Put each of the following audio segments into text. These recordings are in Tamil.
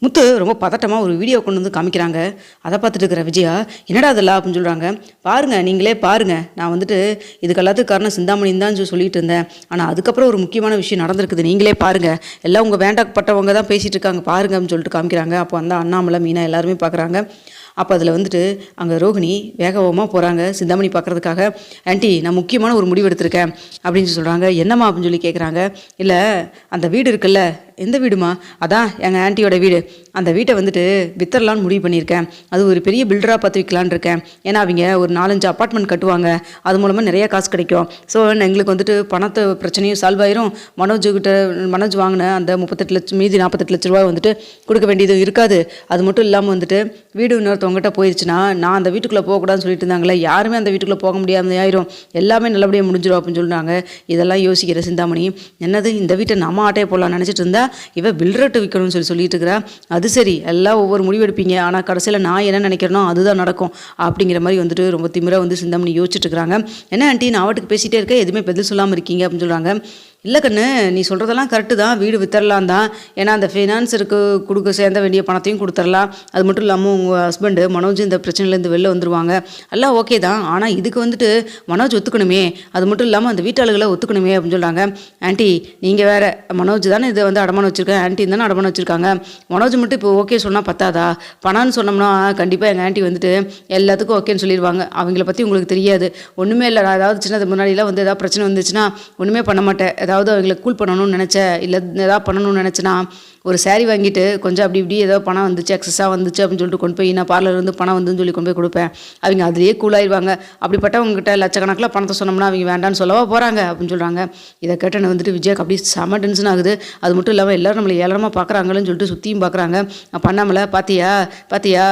முத்து ரொம்ப பதட்டமாக ஒரு வீடியோ கொண்டு வந்து காமிக்கிறாங்க. அதை பார்த்துட்டு இருக்கிற விஜயா, என்னடா அதெல்லாம் அப்படின்னு சொல்கிறாங்க. பாருங்கள், நீங்களே பாருங்கள், நான் வந்துட்டு இதுக்கு எல்லாத்துக்கும் காரணம் சிந்தாமணின்னு தான் சொல்லிட்டு இருந்தேன். ஆனால் அதுக்கப்புறம் ஒரு முக்கியமான விஷயம் நடந்திருக்குது, நீங்களே பாருங்கள், எல்லாம் உங்கள் வேண்டப்பட்டவங்க தான் பேசிகிட்டு இருக்காங்க பாருங்க அப்படின்னு சொல்லிட்டு காமிக்கிறாங்க. அப்போ அந்த அண்ணாமலை மீனா எல்லாருமே பார்க்குறாங்க. அப்போ அதில் வந்துட்டு அங்கே ரோகிணி வேகமாக போகிறாங்க சிந்தாமணி பார்க்குறதுக்காக. ஆண்டி, நான் முக்கியமான ஒரு முடிவு எடுத்திருக்கேன் அப்படின்னு சொல்கிறாங்க. என்னம்மா அப்படின்னு சொல்லி கேட்குறாங்க. இல்லை, அந்த வீடு இருக்குல்ல, எந்த வீடுமா? அதான் எங்கள் ஆண்டியோட வீடு. அந்த வீட்டை வந்துட்டு வித்தரலான்னு முடிவு பண்ணியிருக்கேன். அது ஒரு பெரிய பில்டராக பார்த்து விற்கலான்னு இருக்கேன். ஏன்னா அவங்க ஒரு 4-5 அப்பார்ட்மெண்ட் கட்டுவாங்க, அது மூலமாக நிறையா காசு கிடைக்கும். ஸோ எங்களுக்கு வந்துட்டு பணத்தை பிரச்சனையும் சால்வ் ஆயிரும். மனோஜ் வாங்கின அந்த 38 லட்சம் மீதி 48 லட்ச ரூபாய் வந்துட்டு கொடுக்க வேண்டியது இருக்காது. அது மட்டும் இல்லாமல் வந்துட்டு வீடு இன்னொருத்தவங்ககிட்ட போயிடுச்சுன்னா நான் அந்த வீட்டுக்குள்ளே போகக்கூடாதுன்னு சொல்லிட்டு இருந்தாங்களே, யாருமே அந்த வீட்டுக்குள்ளே போக முடியாமல் ஆயிரும், எல்லாமே நல்லபடியாக முடிஞ்சிடும் அப்படின்னு சொல்லிட்டாங்க. இதெல்லாம் யோசிக்கிற சிந்தாமணி, என்னது இந்த வீட்டை நம்ம ஆட்டையை போடலான்னு நினச்சிட்டு இருந்தா இவ பில்டர்ட்டு விற்கணும்னு சொல்லிட்டு இருக்கிறா. அது சரி, எல்லாம் ஒவ்வொரு முடிவு எடுப்பீங்க, ஆனால் கடைசியில் நான் என்ன நினைக்கிறேனோ அதுதான் நடக்கும் அப்படிங்கிற மாதிரி வந்துட்டு ரொம்ப திமிராக வந்து சிந்தாமணி யோசிச்சுட்டு இருக்கிறாங்க. என்ன ஆண்டி, நான் அவட்டுக்கு பேசிகிட்டே இருக்கேன், எதுவுமே பதில் சொல்லாமல் இருக்கீங்க அப்படின்னு சொல்கிறாங்க. இல்லை கண்ணு, நீ சொல்கிறதெல்லாம் கரெக்டு தான், வீடு வித்தரலாம் தான். ஏன்னா அந்த ஃபினான்ஸருக்கு கொடுக்க சேர்ந்த வேண்டிய பணத்தையும் கொடுத்துடலாம். அது மட்டும் இல்லாமல் உங்கள் ஹஸ்பண்டு மனோஜ் இந்த பிரச்சனையிலேருந்து வெளில வந்துடுவாங்க, எல்லாம் ஓகே தான். ஆனால் இதுக்கு வந்துட்டு மனோஜ் ஒத்துக்கணுமே, அது மட்டும் இல்லாமல் அந்த வீட்டாளுகளை ஒத்துக்கணுமே அப்படின்னு சொல்கிறாங்க. ஆண்டி, நீங்கள் வேறு, மனோஜ் தானே இதை வந்து அடமானம் வச்சுருக்கேன், ஆண்டி தானே அடமானம் வச்சுருக்காங்க. மனோஜ் மட்டும் இப்போ ஓகே சொன்னால் பத்தாதா? பணம்னு சொன்னோம்னா கண்டிப்பாக எங்கள் ஆண்டி வந்துட்டு எல்லாத்துக்கும் ஓகேன்னு சொல்லிடுவாங்க. அவங்கள பற்றி உங்களுக்கு தெரியாது, ஒன்றுமே இல்லை. நான் ஏதாவது சின்னது முன்னாடிலாம் வந்து ஏதாவது பிரச்சனை வந்துச்சுன்னா ஒன்றுமே பண்ண மாட்டேன். ஏதாவது அவங்களை கூல் பண்ணணும்னு நினச்சேன், இல்லை ஏதாவது பண்ணணும்னு நினச்சேன்னா ஒரு சாரீ வாங்கிட்டு கொஞ்சம் அப்படி இப்படி ஏதோ பணம் வந்துச்சு, எக்ஸஸாக வந்துச்சு அப்படின்னு சொல்லிட்டு கொண்டு போய் நான் பார்லர்லேருந்து பணம் வந்துன்னு சொல்லி கொண்டு போய் கொடுப்பேன். அவங்க அதுலேயே கூலாயிடுவாங்க. அப்படிப்பட்டவங்ககிட்ட லட்சக்கணக்கில் பணத்தை சொன்னோம்னா அவங்க வேண்டான்னு சொல்லவா போகிறாங்க அப்படின்னு சொல்கிறாங்க. இதை கேட்டேன்னு வந்துட்டு விஜயாக்கு அப்படி செம டென்ஷன் ஆகுது. அது மட்டும் இல்லாமல் எல்லோரும் நம்மளை ஏளனமாக பார்க்குறாங்கன்னு சொல்லிட்டு சுற்றியும் பார்க்குறாங்க. பண்ணாமல பார்த்தியா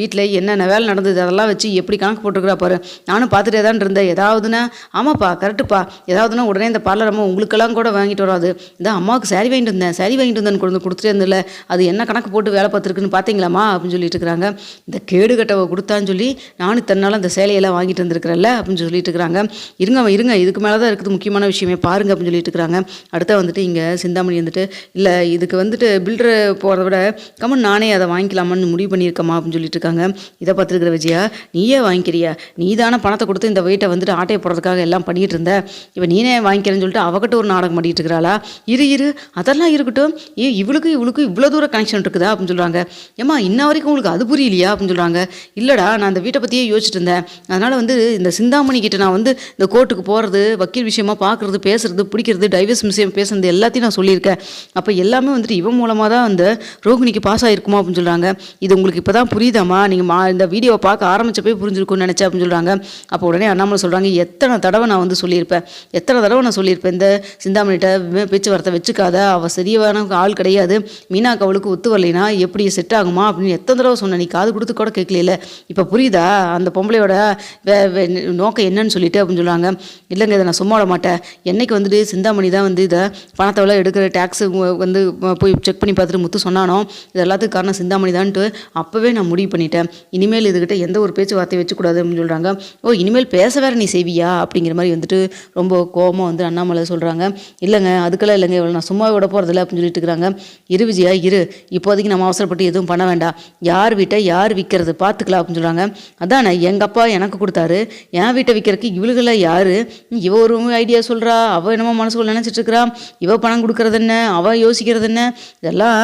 வீட்டில் என்னென்ன வேலை நடந்தது அதெல்லாம் வச்சு எப்படி கணக்கு போட்டுருக்குறா பாரு. நானும் பார்த்துட்டே தான் இருந்தேன். ஏதாவதுன்னா ஆமாப்பா கரெக்டுப்பா, ஏதாவதுன்னா உடனே இந்த பார்லர் அம்மா உங்களுக்கெல்லாம் கூட வாங்கிட்டு வராது. இதான் அம்மாவுக்கு சாரி வாங்கிட்டு வந்தேன் கொண்டு கொடுத்துட்டே இருந்தில்ல, அது என்ன கணக்கு போட்டு வேலை பார்த்துருக்குன்னு பார்த்தீங்களாம்மா அப்படின்னு சொல்லிட்டு இருக்கிறாங்க. இந்த கேடு கட்டவை கொடுத்தான்னு சொல்லி நானும் தன்னால் அந்த சேலையெல்லாம் வாங்கிட்டு வந்துருக்கிறல்ல அப்படின்னு சொல்லிட்டு இருக்கிறாங்க. இருங்க, இதுக்கு மேலே தான் இருக்குது முக்கியமான விஷயமே பாருங்க அப்படின்னு சொல்லிட்டு இருக்கிறாங்க. அடுத்த வந்துட்டு இங்கே சிந்தாமணி வந்துட்டு, இல்லை இதுக்கு வந்துட்டு பில்டரை போகிறத விட கம்மன் நானே அதை வாங்கிக்கலாமான்னு முடிவு பண்ணியிருக்கமா அப்படின்னு சொல்லிட்டு இருக்காங்க. இதை பார்த்துருக்கிற விஜயா, நீயே வாங்கிக்கிறியா? நீ தானே பணத்தை கொடுத்து இந்த வெயிட்டை வந்துட்டு ஆட்டையை போடுறதுக்காக எல்லாம் பண்ணிகிட்டு இருந்த, இப்போ நீனே வாங்கிக்கிறேன்னு சொல்லிட்டு அவகிட்ட ஒரு நாடகம் பண்ணிட்டு இருக்கிறாளா? இரு அதெல்லாம் இருக்கட்டும், இவளுக்கு இவ்வளோ தூரம் கனெக்ஷன் இருக்குதா அப்படின்னு சொல்கிறாங்க. ஏம்மா, இன்ன வரைக்கும் உங்களுக்கு அது புரியலையா அப்படின்னு சொல்கிறாங்க. இல்லைடா, நான் அந்த வீட்டை பற்றியே யோசிச்சுட்டு இருந்தேன். அதனால் வந்து இந்த சிந்தாமணி கிட்ட நான் வந்து இந்த கோர்ட்டுக்கு போகிறது, வக்கீல் விஷயமா பார்க்குறது, பேசுறது, பிடிக்கிறது, டைவர்ஸ் விஷயம் பேசுறது எல்லாத்தையும் நான் சொல்லியிருக்கேன். அப்போ எல்லாமே வந்துட்டு இவன் மூலமாக தான் அந்த ரோகிணிக்கு பாஸ் ஆகிருக்குமா அப்படின்னு சொல்கிறாங்க. இது உங்களுக்கு இப்போ தான் புரியுதாம்மா? நீங்கள் இந்த வீடியோவை பார்க்க ஆரம்பிச்சப்பே புரிஞ்சிருக்கும்னு நினச்சேன் அப்படின்னு சொல்கிறாங்க. அப்போ உடனே அண்ணாமலை சொல்கிறாங்க, எத்தனை தடவை நான் வந்து சொல்லியிருப்பேன், இந்த சிந்தாமணிகிட்ட பேச்சுவார்த்தை வச்சுக்காத, அவள் சரியான ஆள் கிடையாது, மீனாக்கு அவளுக்கு ஒத்து வரலைன்னா எப்படி செட் ஆகுமா அப்படின்னு எத்தனை தடவை சொன்னேன், நீ காது கொடுத்து கூட கேட்கல. இப்போ புரியுதா அந்த பொம்பளையோட நோக்கம் என்னன்னு சொல்லிட்டு அப்படின்னு சொல்லுவாங்க. இல்லைங்க, இதை நான் சும்மா விட மாட்டேன். என்னைக்கு வந்துட்டு சிந்தாமணி தான் வந்து இதை பணத்தவளை எடுக்கிற டேக்ஸு வந்து போய் செக் பண்ணி பார்த்துட்டு முத்து சொன்னானோ, இது எல்லாத்துக்கும் காரணம் சிந்தாமணி தான்ட்டு அப்போவே நான் முடிவு பண்ணிட்டேன். இனிமேல் இதுக்கிட்ட எந்த ஒரு பேச்சுவார்த்தையை வச்சுக்கூடாது அப்படின்னு சொல்கிறாங்க. ஓ, இனிமேல் பேச வேற நீ செய்வியா அப்படிங்கிற மாதிரி வந்துட்டு ரொம்ப கோபமாக வந்து அண்ணாமலை சொல்கிறாங்க. இல்லைங்க, அதுக்கெல்லாம் இல்லைங்க, இவளை நான் சும்மா விட போகிறதில்ல அப்படின்னு சொல்லிட்டு இருக்கிறாங்க. இரு விஜயா, இப்போதைக்கு நம்ம அவசரப்பட்டு எதுவும் பண்ண வேண்டாம், யார் வீட்டை யார் விற்கிறது பார்த்துக்கலாம் அப்படின்னு சொல்கிறாங்க. அதானே எங்கள் அப்பா எனக்கு கொடுத்தாரு, என் வீட்டை விற்கிறதுக்கு இவளுகளை யார்? இவ ஒரு ஐடியா சொல்கிறா, அவள் என்னமோ மனசுக்குள்ள நினச்சிட்டு இருக்கிறா, இவ பணம் கொடுக்கறது என்ன, அவள் யோசிக்கிறது என்ன, இதெல்லாம்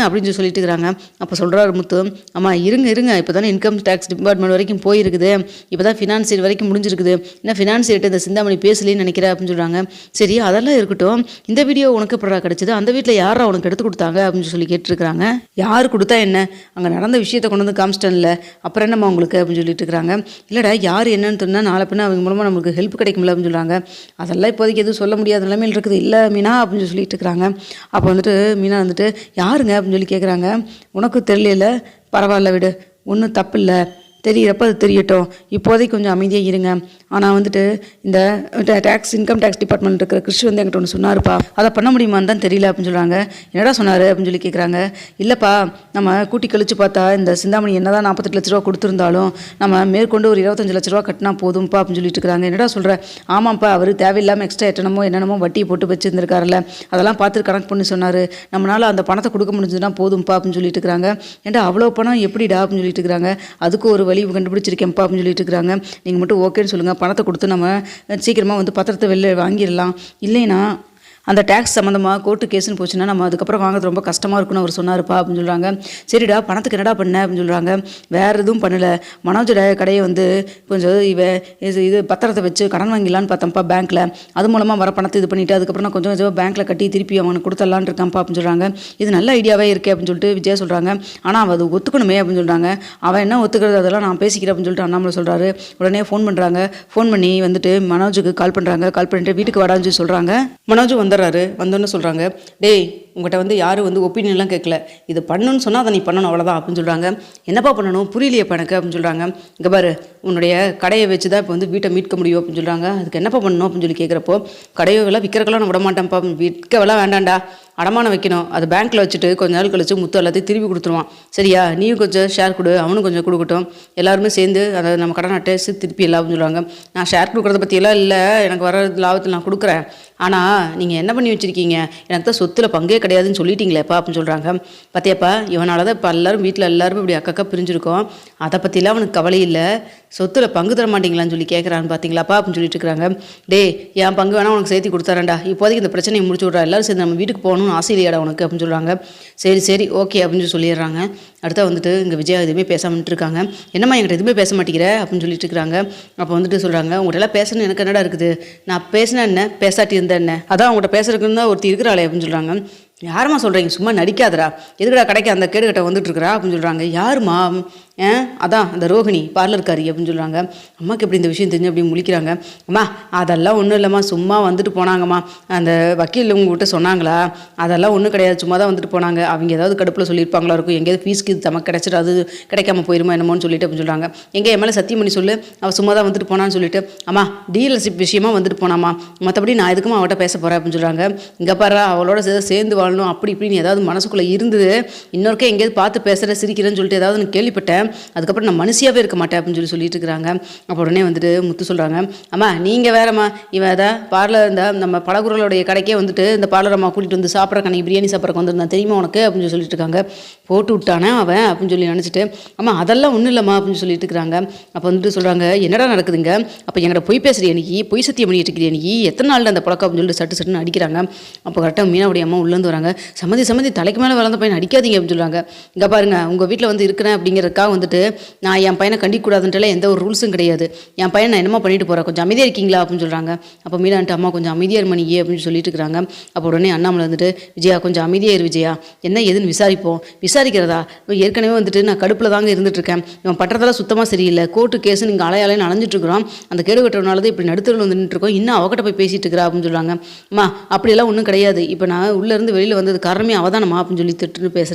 அப்படின்னு சொல்லிட்டு இருக்கிறாங்க. அப்போ சொல்கிறாரு முத்து, ஆமாம் இருங்க, இப்போ தானே இன்கம் டேக்ஸ் டிபார்ட்மெண்ட் வரைக்கும் போயிருக்குது, இப்போ தான் ஃபினான்சியர் வரைக்கும் முடிஞ்சிருக்குது, என்ன ஃபினான்சியர்கிட்ட இந்த சிந்தாமணி பேசலேன்னு நினைக்கிறேன் அப்படின்னு சொல்கிறாங்க. சரி, அதெல்லாம் இருக்கட்டும், இந்த வீடியோ உனக்கு எப்படா கிடச்சிது, அந்த வீட்டில் யாரா உனக்கு எடுத்து கொடுத்தாங்க அப்படின்னு சொல்லி கேட்டுருக்காங்க. யார் கொடுத்தா என்ன, அங்கே நடந்த விஷயத்தை கொண்டு வந்து காமிச்சிட்டேன்ல, அப்புறம் என்னம்மா உங்களுக்கு அப்படின்னு சொல்லிட்டு இருக்கிறாங்க. இல்லைடா, யார் என்னன்னு சொன்னால் நாளை பின்ன அவங்க மூலமாக நம்மளுக்கு ஹெல்ப் கிடைக்கும்ல அப்படின்னு சொல்கிறாங்க. அதெல்லாம் இப்போதைக்கு எதுவும் சொல்ல முடியாத நிலைமையில் இருக்குது இல்லை மீனா அப்படின்னு சொல்லிட்டு இருக்கிறாங்க. அப்போ வந்துட்டு மீனா வந்துட்டு, யாருங்க அப்படின்னு சொல்லி கேட்குறாங்க. உனக்கு தெரியல, பரவாயில்ல விடு, ஒன்றும் தப்பு இல்லை, தெரியிறப்ப அது தெரியட்டும், இப்போதைக்கு கொஞ்சம் அமைதியாக இருங்க. ஆனால் வந்துட்டு இந்த இன்கம் டேக்ஸ் டிபார்ட்மெண்ட் இருக்கிற கிறிஷ் வந்து என்கிட்ட ஒன்று சொன்னாருப்பா, அதை பண்ண முடியுமான்னு தான் தெரியல அப்படின்னு சொல்கிறாங்க. என்னடா சொன்னார் அப்படின்னு சொல்லி கேட்குறாங்க. இல்லைப்பா, நம்ம கூட்டி கழிச்சு பார்த்தா இந்த சிந்தாமணி என்ன தான் 48 லட்ச ரூபா கொடுத்துருந்தாலும் நம்ம மேற்கொண்டு ஒரு 25 லட்ச ரூபா கட்டினா போதும்ப்பா அப்படின்னு சொல்லிட்டு இருக்கிறாங்க. என்னடா சொல்கிற? ஆமாம்ப்பா, அவர் தேவையில்லாமல் எக்ஸ்ட்ரா என்னென்னமோ வட்டியை போட்டு வச்சுருந்துருக்காருல்ல, அதெல்லாம் பார்த்துட்டு கணக்கு பண்ணி சொன்னார். நம்மளால் அந்த பணத்தை கொடுக்க முடிஞ்சதுன்னா போதும்ப்பா அப்படின்னு சொல்லிட்டு இருக்கிறாங்க. ஏன்டா அவ்வளோ பணம் எப்படிடா அப்படின்னு சொல்லிட்டு இருக்கிறாங்க. அதுக்கு ஒரு வழி கண்டுபிடிச்சிருக்கேன்ப்பா அப்படின்னு சொல்லிட்டு இருக்கிறாங்க. நீங்கள் மட்டும் ஓகேன்னு சொல்லுங்கள், பணத்தை கொடுத்து நம்ம சீக்கிரமாக வந்து பத்திரத்தை வெளில வாங்கிடலாம். இல்லைன்னா அந்த டேக்ஸ் சம்மந்தமாக கோர்ட்டு கேஸுன்னு போச்சுன்னா நம்ம அதுக்கப்புறம் வாங்குறது ரொம்ப கஷ்டமாக இருக்குன்னு அவர் சொன்னார்ப்பா அப்படின்னு சொல்கிறாங்க. சரிடா, பணத்துக்கு என்னடா பண்ண அப்படின்னு சொல்கிறாங்க. வேறு எதுவும் பண்ணலை, மனோஜோட கடையை வந்து கொஞ்சம் இது பத்திரத்தை வச்சு கடன் வாங்கிடலான்னு பார்த்தோம்ப்பா பேங்க்கில். அது மூலமாக வர பணத்தை இது பண்ணிவிட்டு அதுக்கப்புறம் நான் கொஞ்சம் பேங்க்கில் கட்டி திருப்பி அவனுக்கு கொடுத்துடலான்னு இருக்கான்ப்பா அப்படின்னு சொல்கிறாங்க. இது நல்ல ஐடியாவே இருக்கே அப்படின்னு சொல்லிட்டு விஜயா சொல்கிறாங்க. ஆனால் அவன் அது ஒத்துக்கணுமே அப்படின்னு சொல்கிறாங்க. அவன் என்ன ஒத்துக்கிறது, அதெல்லாம் நான் பேசிக்கிறேன் அப்படின்னு சொல்லிட்டு அண்ணாமலை சொல்கிறாரு. உடனே ஃபோன் பண்ணுறாங்க. ஃபோன் பண்ணி வந்துட்டு மனோஜுக்கு கால் பண்ணுறாங்க. கால் பண்ணிட்டு வீட்டுக்கு வாடான்னு சொல்லி சொல்கிறாங்க. மனோஜ் வந்துடுறாரு. வந்தோன்னு சொல்கிறாங்க, டேய் உங்கள்கிட்ட வந்து யாரும் வந்து ஒப்பீனியன்லாம் கேட்கல, இது பண்ணணும்னு சொன்னால் அதை நீ பண்ணணும் அவ்வளோதான் அப்படின்னு சொல்கிறாங்க. என்னப்பா பண்ணணும் புரியலையப்பா எனக்கு அப்படின்னு சொல்கிறாங்க. இங்கே பாரு, உன்னுடைய கடையை வச்சு தான் இப்போ வந்து வீட்டை மீட்க முடியும் அப்படின்னு சொல்கிறாங்க. அதுக்கு என்னப்பா பண்ணணும் அப்படின்னு சொல்லி கேட்குறப்போ, கடையெல்லாம் விற்கிறக்கெல்லாம் நான் விட மாட்டேன்ப்பா, விற்கவெல்லாம் வேண்டாண்டா, அடமானம் வைக்கணும், அது பேங்க்கில் வச்சுட்டு கொஞ்ச நாள் கழிச்சு முத்து எல்லாத்தையும் திருப்பி கொடுத்துருவான், சரியா? நீயும் கொஞ்சம் ஷேர் கொடு, அவனும் கொஞ்சம் கொடுக்கட்டும், எல்லாருமே சேர்ந்து அதை நம்ம கடன் அட்டைஸ் திருப்பி எல்லாம் அப்படின்னு சொல்லுவாங்க. நான் ஷேர் கொடுக்குறத பற்றியெல்லாம் இல்லை, எனக்கு வர லாபத்தில் நான் கொடுக்குறேன், ஆனால் நீங்கள் என்ன பண்ணி வச்சுருக்கீங்க, எனக்கு தான் சொத்தில் பங்கே கிடையாதுன்னு சொல்லிட்டீங்களேப்பா அப்படின்னு சொல்கிறாங்க. பார்த்தியாப்பா, இவனால தான் இப்போ எல்லோரும் வீட்டில் எல்லாரும் இப்படி அக்கா பிரிஞ்சிருக்கோம், அதை பற்றிலாம் அவனுக்கு கவலை இல்லை, சொத்தில் பங்கு தர மாட்டீங்களான்னு சொல்லி கேட்குறான்னு பார்த்தீங்களாப்பா அப்படின்னு சொல்லிட்டு இருக்கிறாங்க. டே, என் பங்கு வேணால் உனக்கு சேர்த்து கொடுத்தாரேன்டா, இப்போதைக்கு இந்த பிரச்சனையை முடிச்சு விட்றா, எல்லோரும் சேர்ந்து நம்ம வீட்டுக்கு போகணும்னு ஆசை இல்லையாடா உனக்கு அப்படின்னு சொல்கிறாங்க. சரி ஓகே அப்படின்னு சொல்லிடுறாங்க. அடுத்தா வந்துட்டு இங்கே விஜயா எதுவுமே பேசாமட்டு இருக்காங்க. என்னம்மா என்கிட்ட எதுவுமே பேச மாட்டேங்கிற அப்படின்னு சொல்லிட்டு இருக்கிறாங்க. அப்போ வந்துட்டு சொல்கிறாங்க, உங்கள்கிட்ட பேசணும் எனக்கு என்னடா இருக்குது, நான் பேசினா என்ன பேசாட்டி இருந்தேன் என்ன, அதான் உங்கள்கிட்ட பேசுறதுக்குன்னு தான் ஒருத்தி இருக்கிறாளே அப்படின்னு சொல்கிறாங்க. யாருமா சொல்கிறீங்க, சும்மா நடிக்காதரா, எதுக்கடா கடைக்கு அந்த கேடுகட்ட வந்துட்டு இருக்கிறா அப்படின்னு சொல்கிறாங்க. யாருமா? அதான் அந்த ரோஹிணி பார்லர்காரி அப்படின்னு சொல்கிறாங்க. அம்மாவுக்கு எப்படி இந்த விஷயம் தெரிஞ்சு அப்படி முழிக்கிறாங்க. அம்மா அதெல்லாம் ஒன்றும் இல்லைம்மா, சும்மா வந்துட்டு போனாங்கம்மா, அந்த வக்கீல் உங்ககிட்ட சொன்னாங்களா, அதெல்லாம் ஒன்றும் கிடையாது, சும்மா தான் வந்துட்டு போனாங்க, அவங்க ஏதாவது கடுப்பில் சொல்லியிருப்பாங்களா இருக்கும், எங்கேயாவது ஃபீஸ்க்கு இது தமக்கு கிடச்சிட்டு அது கிடைக்காம போயிருமா என்னமோன்னு சொல்லிட்டு அப்படின்னு சொல்கிறாங்க. எங்கே என் மேலே சத்தியம் பண்ணி சொல்லு, அவள் சும்மா தான் வந்துட்டு போனான்னு சொல்லிட்டு. அம்மா டீலர்ஷிப் விஷயமா வந்துட்டு போனாமா, மற்றபடி நான் எதுக்குமா அவட்ட பேச போகிறேன் அப்படின்னு சொல்கிறாங்க. இங்கே பாரு, அவளோட சேர்ந்து வாழணும் அப்படி இப்படின்னு ஏதாவது மனசுக்குள்ளே இருந்தது, இன்னொருக்கே எங்கேயாவது பார்த்து பேசுகிற சிரிக்கிறேன்னு சொல்லிட்டு ஏதாவது நான் கேள்விப்பட்டேன், அதுக்கப்புறம் நான் மனுஷியாவே இருக்க மாட்டேன் அப்படின்னு சொல்லிட்டு இருக்கிறாங்க. அப்போ உடனே வந்துட்டு முத்து சொல்கிறாங்க, அம்மா நீங்கள் வேறம்மா, இவன் ஏதாவது பார்லர் இந்த நம்ம பழகுறவளுடைய கடைக்கே வந்துட்டு இந்த பார்லர் அம்மா கூட்டிகிட்டு வந்து சாப்பிட்ற கணக்கு பிரியாணி சாப்பிட்றக்கு வந்திருந்தான் தெரியுமா உனக்கு அப்படின்னு சொல்லிட்டு இருக்காங்க. போட்டு விட்டானே அவன் அப்படின்னு சொல்லி நினச்சிட்டு, அம்மா அதெல்லாம் ஒன்றும் இல்லைம்மா அப்படின்னு சொல்லிட்டு இருக்கிறாங்க. அப்போ வந்துட்டு சொல்கிறாங்க, என்னடா நடக்குதுங்க, அப்போ என்கிட்ட பொய் பேசுகிறேன் எனக்கு, பொய் சத்தியம் பண்ணிட்டு இருக்கிறேன் எனக்கு, எத்தனை நாள் அந்த பழக்கம் அப்படின்னு சொல்லிட்டு சட்டுன்னு அடிக்கிறாங்க. அப்போ கரெக்டாக மீனாவுடைய அம்மா உள்ளேருந்து வராங்க. சம்மதி தலைக்கு மேலே வளர்ந்த பையன் அடிக்காதீங்க அப்படின்னு சொல்கிறாங்க. இங்கே பாருங்க, உங்கள் வீட்டில் வந்து இருக்கிறேன் அப்படிங்கிறதுக்காக வந்துட்டு நான் என் பையனை கண்டிக்கூடாதுன்ட்டுல எந்த ஒரு ரூல்ஸும் கிடையாது, என் பையன் நான் என்னமா பண்ணிட்டு போகிறேன், கொஞ்சம் அமைதியாக இருக்கீங்களா அப்படின்னு சொல்கிறாங்க. அப்போ மீனான்ட்டு அம்மா கொஞ்சம் அமைதியாக இருமணியே அப்படின்னு சொல்லிட்டு இருக்கிறாங்க. அப்போ உடனே அண்ணாமலை வந்துட்டு, விஜயா கொஞ்சம் அமைதியாக இரு விஜயா, என்ன ஏதுன்னு விசாரிப்போம். விசாரிக்கிறதா, ஏற்கனவே வந்துட்டு நான் கடுப்பில் தாங்க இருந்துட்டுருக்கேன், இவன் பட்டறதெல்லாம் சுத்தமாக சரியில்லை, கோர்ட்டு கேஸு நீங்கள் அலையாலைன்னு அலைஞ்சிட்டு இருக்கிறோம், அந்த கேடு கட்டுறதுனால தான் இப்படி நடுத்தரில் வந்துட்டு இருக்கோம், இன்னும் அவகிட்ட போய் பேசிட்டு இருக்கிறா அப்படின்னு சொல்கிறாங்க. அம்மா அப்படியெல்லாம் ஒன்றும் கிடையாது, இப்போ நான் உள்ளேருந்து வெளியில் வந்தது காரணமே அவதானம்மா அப்படின்னு சொல்லி திட்டுன்னு பேசுகிறேன்.